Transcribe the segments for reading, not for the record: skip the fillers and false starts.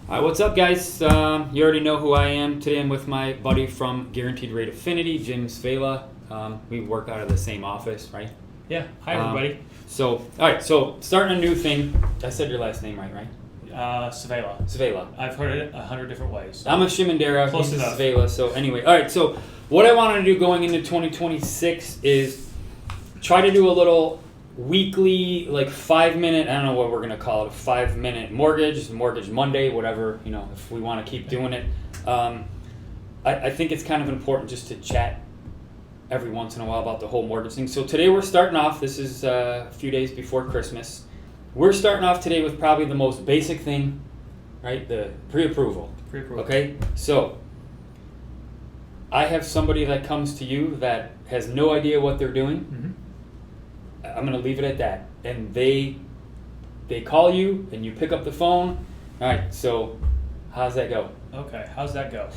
All right, what's up, guys? You already know who I am. Today I'm with my buddy from Guaranteed Rate Affinity, Jim Svela. We work out of the same office, right? Yeah. Hi, everybody. All right, so starting a new thing. I said your last name right? Svela. Svela. I've heard it 100 different ways. I'm a Shimandera. Close He's enough. Svela. So anyway, all right, so what I want to do going into 2026 is try to do a little weekly, like 5-minute, I don't know what we're going to call it, a 5-minute mortgage Monday, whatever, if we want to keep doing it. I think it's kind of important just to chat every once in a while about the whole mortgage thing. So today we're starting off, this is a few days before Christmas. We're starting off today with probably the most basic thing, right? The pre-approval. Pre-approval. Okay? So I have somebody that comes to you that has no idea what they're doing. Mm-hmm. I'm going to leave it at that. And they call you and you pick up the phone. All right, so how's that go? Okay, how's that go?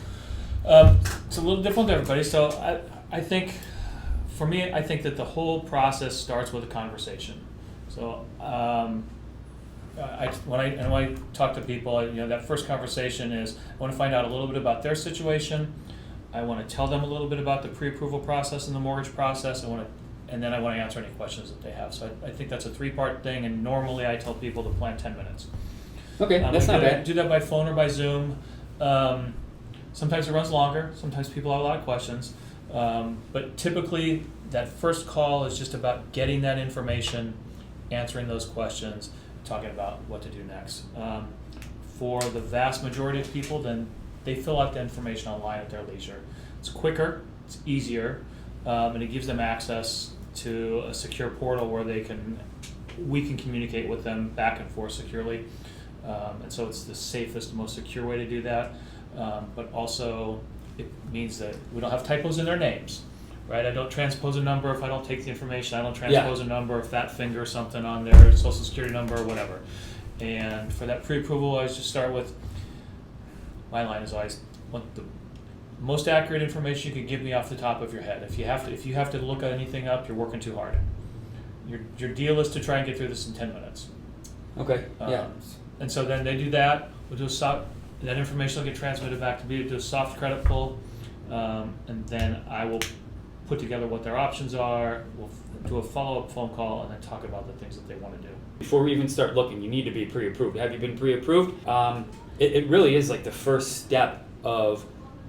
It's a little different to everybody. So I think, for me, I think that the whole process starts with a conversation. So when I talk to people, that first conversation is I want to find out a little bit about their situation. I want to tell them a little bit about the pre-approval process and the mortgage process. And then I want to answer any questions that they have. So I think that's a 3-part thing, and normally I tell people to plan 10 minutes. Okay, that's not bad. Do that by phone or by Zoom. Sometimes it runs longer. Sometimes people have a lot of questions. But typically, that first call is just about getting that information, answering those questions, talking about what to do next. For the vast majority of people, then they fill out the information online at their leisure. It's quicker, it's easier, and it gives them access to a secure portal where we can communicate with them back and forth securely. And so it's the safest, most secure way to do that. But also it means that we don't have typos in their names, right? I don't transpose a number if I don't take the information. I don't transpose a number if that finger something on their social security number or whatever. And for that pre-approval, I just start with, my line is always, want the most accurate information you could give me off the top of your head. If you have to look anything up, you're working too hard. Your deal is to try and get through this in 10 minutes. Okay, And so then they do that. We'll do that information will get transmitted back to me. We'll do a soft credit pull, and then I will put together what their options are. We'll do a follow-up phone call and then talk about the things that they want to do. Before we even start looking, you need to be pre-approved. Have you been pre-approved? It really is like the first step of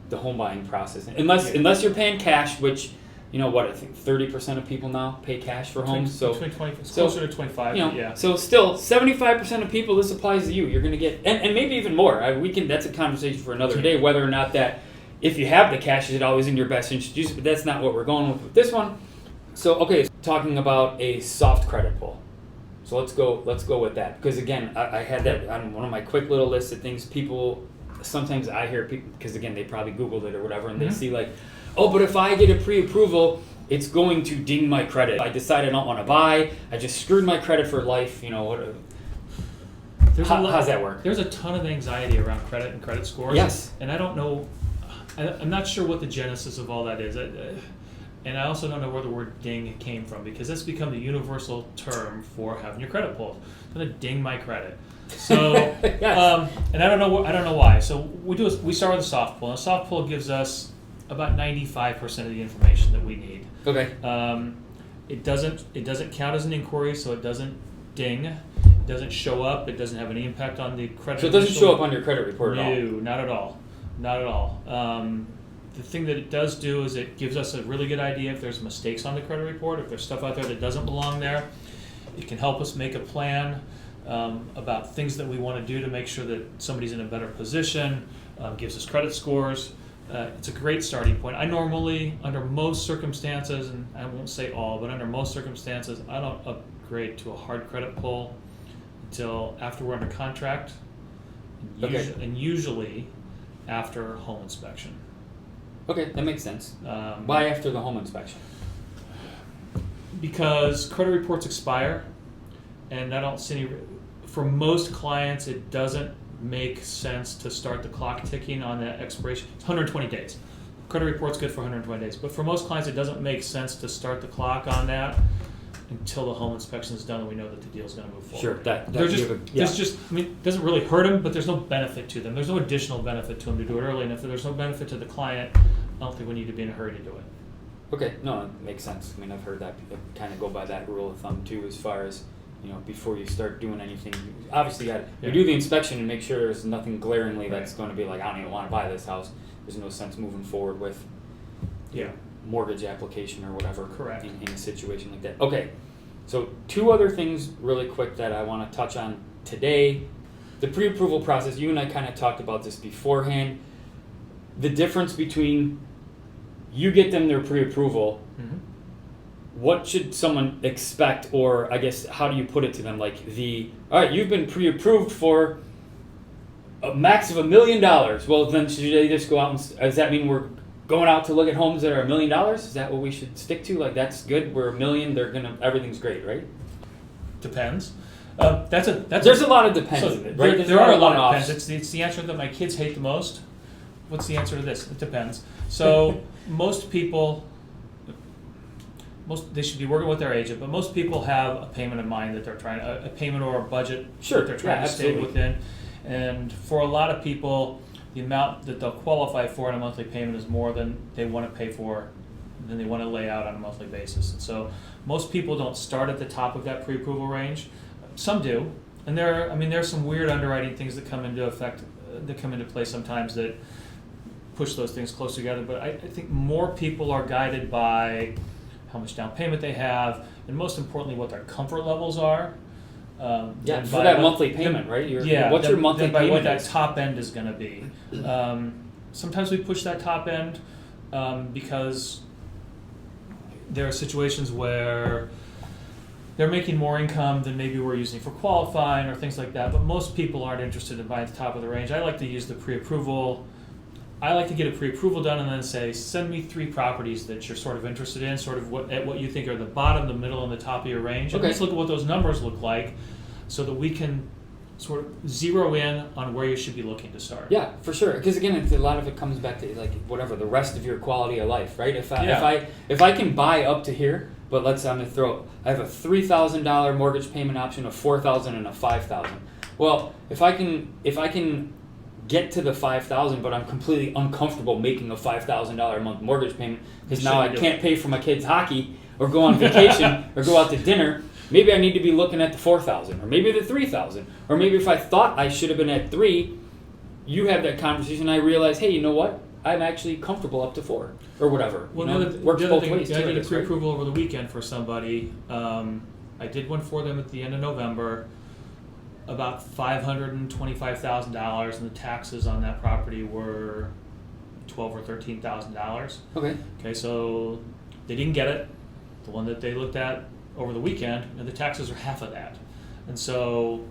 the home buying process. Unless you're paying cash, which, I think 30% of people now pay cash for homes. So closer to 25. Yeah. So still, 75% of people, this applies to you. You're going to get, and maybe even more. That's a conversation for another day, whether or not that, if you have the cash, is it always in your best interest to use it? But that's not what we're going with this one. So, okay, talking about a soft credit pull. So let's go with that. Because again, I had that on one of my quick little lists of things sometimes I hear people, because again, they probably Googled it or whatever, and they see like, oh, but if I get a pre-approval, it's going to ding my credit. I decide I don't want to buy. I just screwed my credit for life. How's that work? There's a ton of anxiety around credit and credit scores. Yes. And I don't know, I'm not sure what the genesis of all that is. And I also don't know where the word ding came from, because that's become the universal term for having your credit pulled. It's going to ding my credit. So, yes. And I don't know why. So we start with a soft pull. And a soft pull gives us about 95% of the information that we need. Okay. It doesn't count as an inquiry, so it doesn't ding. It doesn't show up. It doesn't have any impact on the credit. So it doesn't show up on your credit report at all? No, not at all. Not at all. The thing that it does do is it gives us a really good idea if there's mistakes on the credit report, if there's stuff out there that doesn't belong there. It can help us make a plan about things that we want to do to make sure that somebody's in a better position, gives us credit scores. It's a great starting point. I normally, under most circumstances, and I won't say all, but under most circumstances, I don't upgrade to a hard credit pull until after we're under contract, and usually after home inspection. Okay, that makes sense. Why after the home inspection? Because credit reports expire, and I don't see any. For most clients, it doesn't make sense to start the clock ticking on that expiration. It's 120 days. Credit report's good for 120 days, but for most clients, it doesn't make sense to start the clock on that until the home inspection is done and we know that the deal's going to move forward. Sure, There's just, I mean, it doesn't really hurt them, but there's no benefit to them. There's no additional benefit to them to do it early, and if there's no benefit to the client, I don't think we need to be in a hurry to do it. Okay, no, it makes sense. I mean, I've heard that kind of go by that rule of thumb too, as far as, before you start doing anything. Obviously, you do the inspection and make sure there's nothing glaringly that's going to be like, I don't even want to buy this house. There's no sense moving forward with mortgage application or whatever. Correct. In a situation like that. Okay, so 2 other things really quick that I want to touch on today. The pre-approval process, you and I kind of talked about this beforehand. The difference between you get them their pre-approval, what should someone expect, or I guess how do you put it to them? Like all right, you've been pre-approved for a max of $1 million. Well, then should they just go out and, does that mean we're going out to look at homes that are $1 million? Is that what we should stick to? Like, that's good, we're $1 million, everything's great, right? Depends. There's a lot of depends in it, right? There are a lot of depends. It's the answer that my kids hate the most. What's the answer to this? It depends. So most people, they should be working with their agent, but most people have a payment in mind that they're trying, a payment or a budget that they're trying to stay within. And for a lot of people, the amount that they'll qualify for in a monthly payment is more than they want to pay for, than they want to lay out on a monthly basis. And so most people don't start at the top of that pre-approval range. Some do, and there's some weird underwriting things that come into play sometimes that push those things close together. But I think more people are guided by how much down payment they have, and most importantly, what their comfort levels are. For that monthly payment, right? What's your monthly payment? By what that top end is going to be. Sometimes we push that top end because there are situations where they're making more income than maybe we're using for qualifying or things like that, but most people aren't interested in buying the top of the range. I like to use the pre-approval. I like to get a pre-approval done and then say, send me 3 properties that you're sort of interested in, sort of what you think are the bottom, the middle, and the top of your range. And let's look at what those numbers look like so that we can sort of zero in on where you should be looking to start. Yeah, for sure. Because again, a lot of it comes back to like whatever the rest of your quality of life, right? If I can buy up to here, but let's say I have a $3,000 mortgage payment option, a $4,000, and a $5,000. Well, if I can get to the $5,000, but I'm completely uncomfortable making a $5,000 a month mortgage payment because now I can't pay for my kids' hockey or go on vacation or go out to dinner. Maybe I need to be looking at the $4,000 or maybe the $3,000, or maybe if I thought I should have been at 3, you have that conversation. I realize, hey, you know what? I'm actually comfortable up to 4 or whatever. Well, works both ways. I did a pre-approval over the weekend for somebody. I did one for them at the end of November. About $525,000, and the taxes on that property were $12,000 or $13,000. Okay, so they didn't get it. The one that they looked at over the weekend, and the taxes are half of that. And so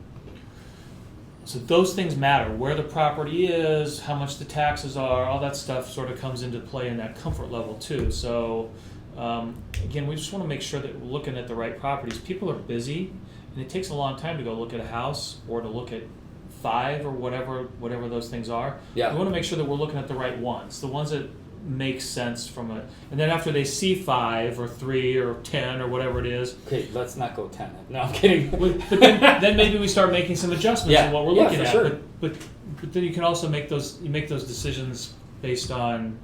those things matter. Where the property is, how much the taxes are, all that stuff sort of comes into play in that comfort level too. So again, we just want to make sure that we're looking at the right properties. People are busy. And it takes a long time to go look at a house or to look at 5 or whatever those things are. Yeah. We want to make sure that we're looking at the right ones, the ones that make sense from it. And then after they see 5 or 3 or 10 or whatever it is. Okay, let's not go 10. No, I'm kidding. But then maybe we start making some adjustments in what we're looking at. Sure. But then you can also make those decisions based on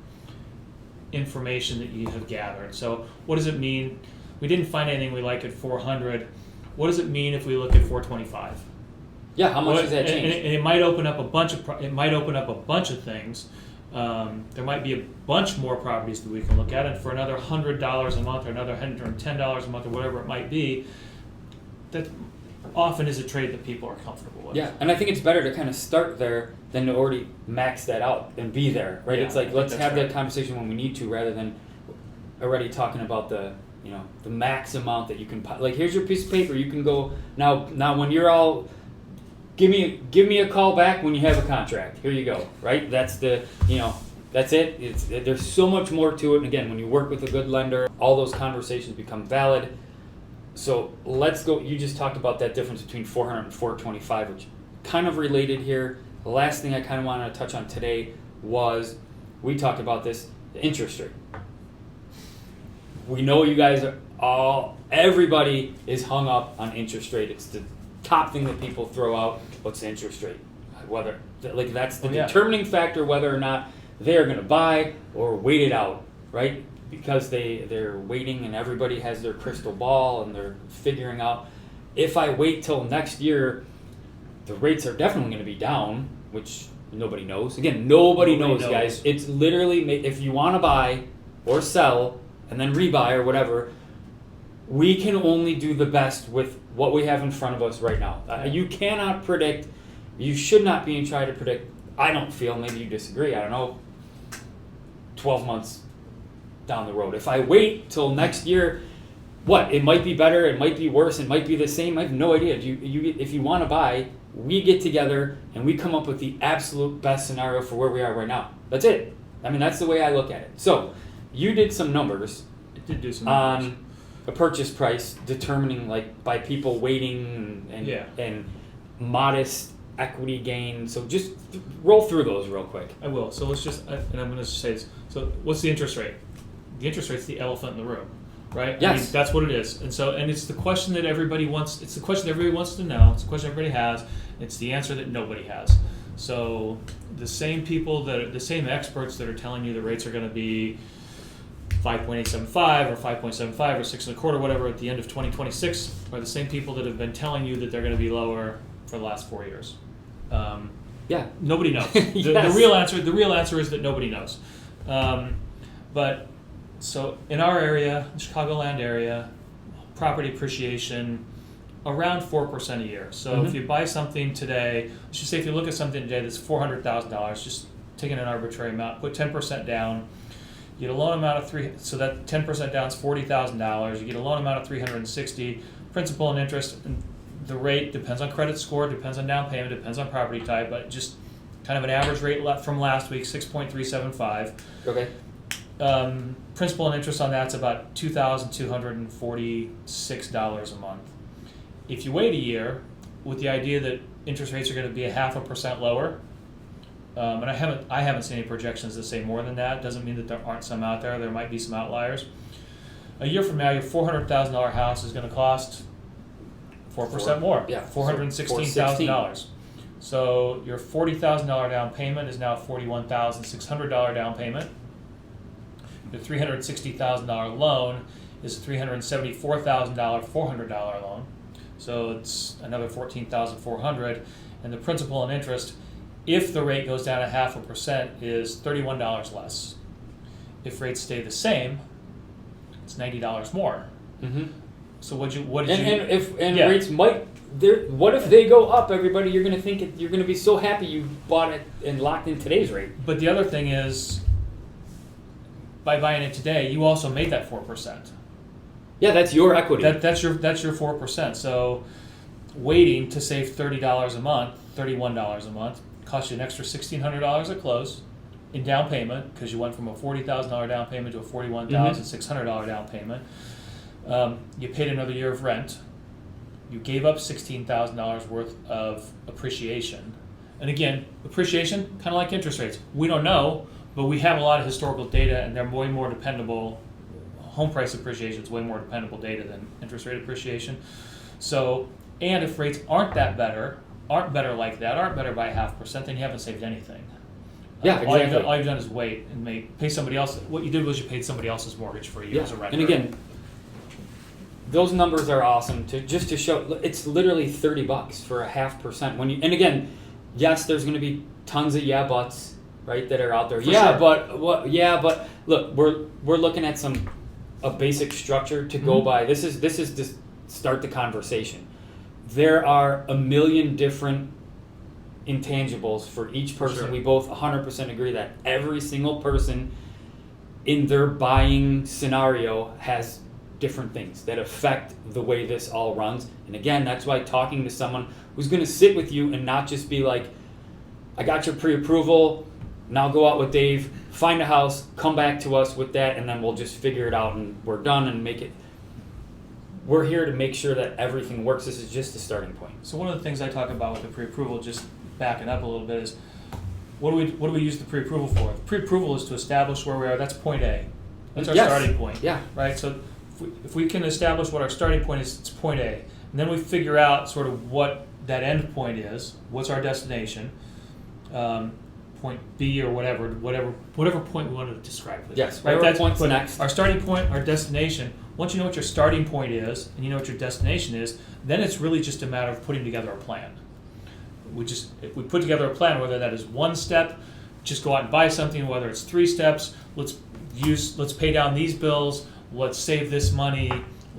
information that you have gathered. So what does it mean? We didn't find anything we like at 400. What does it mean if we look at 425? Yeah, how much does that change? And it might open up a bunch of things. There might be a bunch more properties that we can look at, and for another $100 a month or another $110 a month or whatever it might be, that often is a trade that people are comfortable with. Yeah, and I think it's better to kind of start there than to already max that out and be there, right? It's like let's have that conversation when we need to, rather than already talking about the max amount that you can, like, here's your piece of paper, you can go now when you're all, give me a call back when you have a contract, here you go, right? That's that's it. There's so much more to it, and again, when you work with a good lender, all those conversations become valid. So let's go, you just talked about that difference between 400 and 425, which kind of related here. The last thing I kind of wanted to touch on today we talked about this, the interest rate. We know you guys everybody is hung up on interest rate. It's the top thing that people throw out. What's the interest rate? Whether that's the determining factor whether or not they are going to buy or wait it out, right? Because they're waiting and everybody has their crystal ball and they're figuring out, if I wait till next year, the rates are definitely going to be down, which nobody knows. Again, nobody knows, guys. It's literally, if you want to buy or sell and then rebuy or whatever, we can only do the best with what we have in front of us right now. You cannot predict. You should not be trying to predict. I don't feel, maybe you disagree, I don't know, 12 months down the road. If I wait till next year, what? It might be better, it might be worse, it might be the same. I have no idea. If you want to buy, we get together and we come up with the absolute best scenario for where we are right now. That's it. I mean, that's the way I look at it. So, you did some numbers. I did do some numbers. On a purchase price, determining like by people waiting and modest equity gain. So just roll through those real quick. I will. So let's just, and I'm going to say this. So what's the interest rate? The interest rate's the elephant in the room, right? Yes. I mean, that's what it is. And it's the question that everybody wants. It's the question everybody wants to know. It's the question everybody has. It's the answer that nobody has. So the same experts that are telling you the rates are going to be 5.875 or 5.75 or 6.25, whatever, at the end of 2026 are the same people that have been telling you that they're going to be lower for the last 4 years. Nobody knows. Yes. The real answer is that nobody knows. But so in our area, the Chicagoland area, property appreciation around 4% a year. So if you buy something today, let's just say if you look at something today that's $400,000, just taking an arbitrary amount, put 10% down. You get a loan amount of so that 10% down is $40,000. You get a loan amount of $360, principal and interest, and the rate depends on credit score, depends on down payment, depends on property type, but just kind of an average rate from last week, 6.375. Okay. Principal and interest on that's about $2,246 a month. If you wait a year, with the idea that interest rates are going to be 0.5% lower, and I haven't seen any projections that say more than that. Doesn't mean that there aren't some out there. There might be some outliers. A year from now, your $400,000 house is going to cost 4% more. Yeah, $416,000. So your $40,000 down payment is now a $41,600 down payment. Your $360,000 loan is a $374,000 $400 loan. So it's another $14,400, and the principal and interest, if the rate goes down 0.5%, is $31 less. If rates stay the same, it's $90 more. Mm-hmm. So rates might. What if they go up? Everybody, you're going to think you're going to be so happy you bought it and locked in today's rate. But the other thing is, by buying it today, you also made that 4%. Yeah, that's your equity. That's your 4%. So waiting to save $30 a month, $31 a month, costs you an extra $1,600 at close in down payment, because you went from a $40,000 down payment to a $41,600 down payment. You paid another year of rent. You gave up $16,000 worth of appreciation. And again, appreciation, kind of like interest rates. We don't know, but we have a lot of historical data, and they're way more dependable. Home price appreciation is way more dependable data than interest rate appreciation. So, and if rates aren't better like that, aren't better by 0.5%, then you haven't saved anything. Yeah, exactly. All you've done is wait and pay somebody else. What you did was you paid somebody else's mortgage for you as a renter. And again, those numbers are awesome to show. It's literally $30 for a 0.5%. And again, yes, there's going to be tons of buts, right, that are out there. Sure. But look, we're looking at a basic structure to go by. This is to start the conversation. There are a million different intangibles for each person. Sure. We both 100% agree that every single person in their buying scenario has different things that affect the way this all runs. And again, that's why talking to someone who's going to sit with you and not just be like, I got your pre-approval, now go out with Dave, find a house, come back to us with that, and then we'll just figure it out and we're done and make it. We're here to make sure that everything works. This is just the starting point. So one of the things I talk about with the pre-approval, just backing up a little bit, is what do we use the pre-approval for? The pre-approval is to establish where we are. That's point A. That's our starting point. Yeah. Right? So if we can establish what our starting point is, it's point A, and then we figure out sort of what that end point is, what's our destination, point B or whatever point we want to describe it. Yes, right. That's point's next. Our starting point, our destination. Once you know what your starting point is and you know what your destination is, then it's really just a matter of putting together a plan. If we put together a plan, whether that is one step, just go out and buy something, whether it's 3 steps, let's pay down these bills, let's save this money,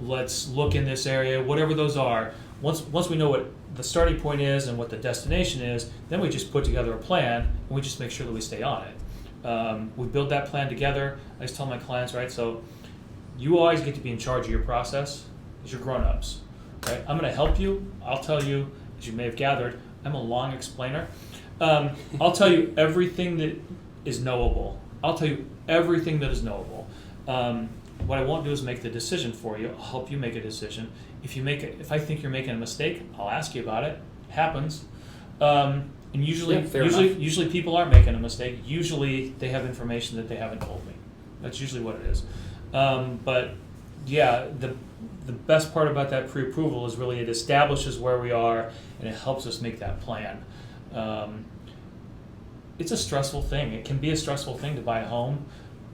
let's look in this area, whatever those are. Once we know what the starting point is and what the destination is, then we just put together a plan and we just make sure that we stay on it. We build that plan together. I just tell my clients, right, so you always get to be in charge of your process as your grown-ups. Right? I'm going to help you. I'll tell you, as you may have gathered, I'm a long explainer. I'll tell you everything that is knowable. What I won't do is make the decision for you. I'll help you make a decision. If I think you're making a mistake, I'll ask you about it. It happens. And usually people aren't making a mistake. Usually they have information that they haven't told me. That's usually what it is. But yeah, the best part about that pre-approval is really it establishes where we are and it helps us make that plan. It's a stressful thing. It can be a stressful thing to buy a home,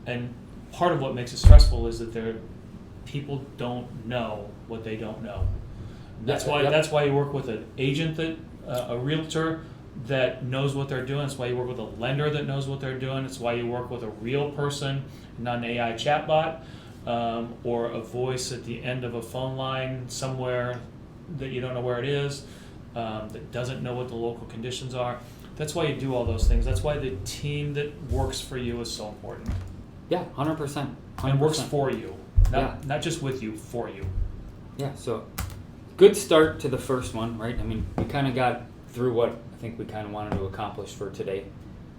and part of what makes it stressful is that people don't know what they don't know. That's why you work with an agent a realtor that knows what they're doing. It's why you work with a lender that knows what they're doing. It's why you work with a real person, not an AI chatbot, or a voice at the end of a phone line somewhere that you don't know where it is, that doesn't know what the local conditions are. That's why you do all those things. That's why the team that works for you is so important. Yeah, 100%. And works for you, not just with you, for you. Yeah, so good start to the first one, right? I mean, we kind of got through what I think we kind of wanted to accomplish for today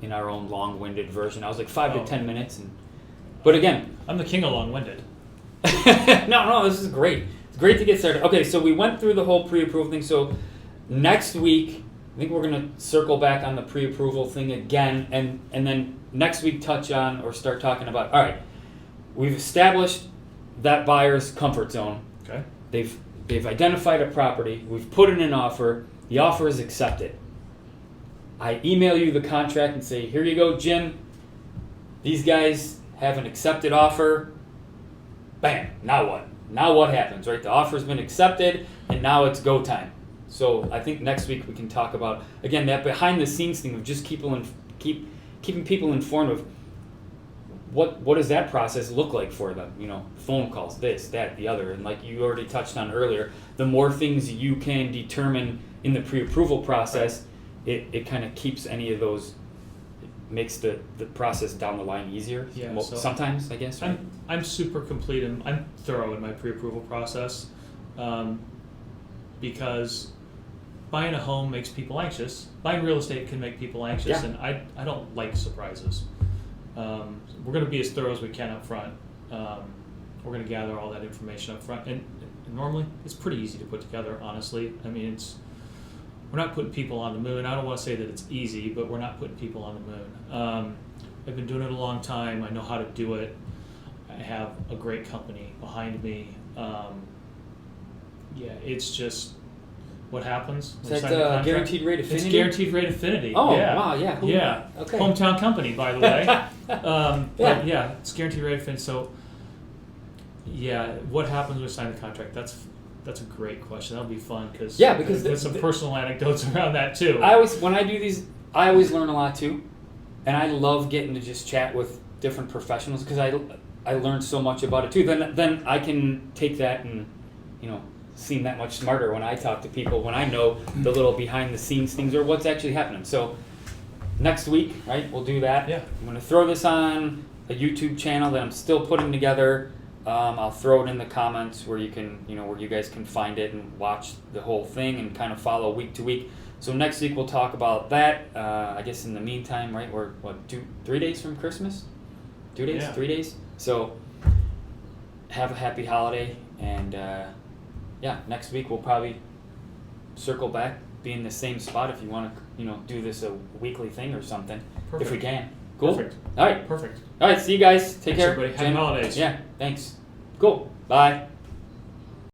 in our own long-winded version. I was like 5 to 10 minutes, but again, I'm the king of long-winded. No, this is great. It's great to get started. Okay, so we went through the whole pre-approval thing. So next week, I think we're going to circle back on the pre-approval thing again, and then next week touch on or start talking about, all right, we've established that buyer's comfort zone. Okay. They've identified a property. We've put in an offer. The offer is accepted. I email you the contract and say, here you go, Jim. These guys have an accepted offer. Bam. Now what? Now what happens, right? The offer's been accepted, and now it's go time. So I think next week we can talk about, again, that behind-the-scenes thing of just keeping people informed of what does that process look like for them? You know, phone calls, this, that, the other. And like you already touched on earlier, the more things you can determine in the pre-approval process, it kind of keeps any of those, it makes the process down the line easier. Yeah, so sometimes, I guess. Right? I'm super complete and I'm thorough in my pre-approval process, because buying a home makes people anxious. Buying real estate can make people anxious, and I don't like surprises. We're going to be as thorough as we can up front. We're going to gather all that information up front, and normally it's pretty easy to put together, honestly. I mean, we're not putting people on the moon. I don't want to say that it's easy, but we're not putting people on the moon. I've been doing it a long time. I know how to do it. I have a great company behind me. It's just what happens. Is that guaranteed rate affinity? It's guaranteed rate affinity. Oh, yeah. wow, yeah. Yeah. Okay. Hometown company, by the way. But yeah, it's guaranteed rate affinity. So, yeah, what happens when we sign the contract? That's a great question. That'll be fun because there's some personal anecdotes around that too. When I do these, I always learn a lot too, and I love getting to just chat with different professionals because I learn so much about it too. Then I can take that and seem that much smarter when I talk to people, when I know the little behind the scenes things or what's actually happening. So next week, right, we'll do that. Yeah. I'm going to throw this on a YouTube channel that I'm still putting together. I'll throw it in the comments where you can, where you guys can find it and watch the whole thing and kind of follow week to week. So next week we'll talk about that. I guess in the meantime, right, we're 3 days from Christmas? 2 days? Yeah. 3 days? So have a happy holiday, and next week we'll probably circle back, be in the same spot if you want to, do this a weekly thing or something. Perfect. If we can. Cool? Perfect. All right. Perfect. All right, see you guys. Take Thanks, care. everybody. Happy holidays. Yeah, thanks. Cool. Bye.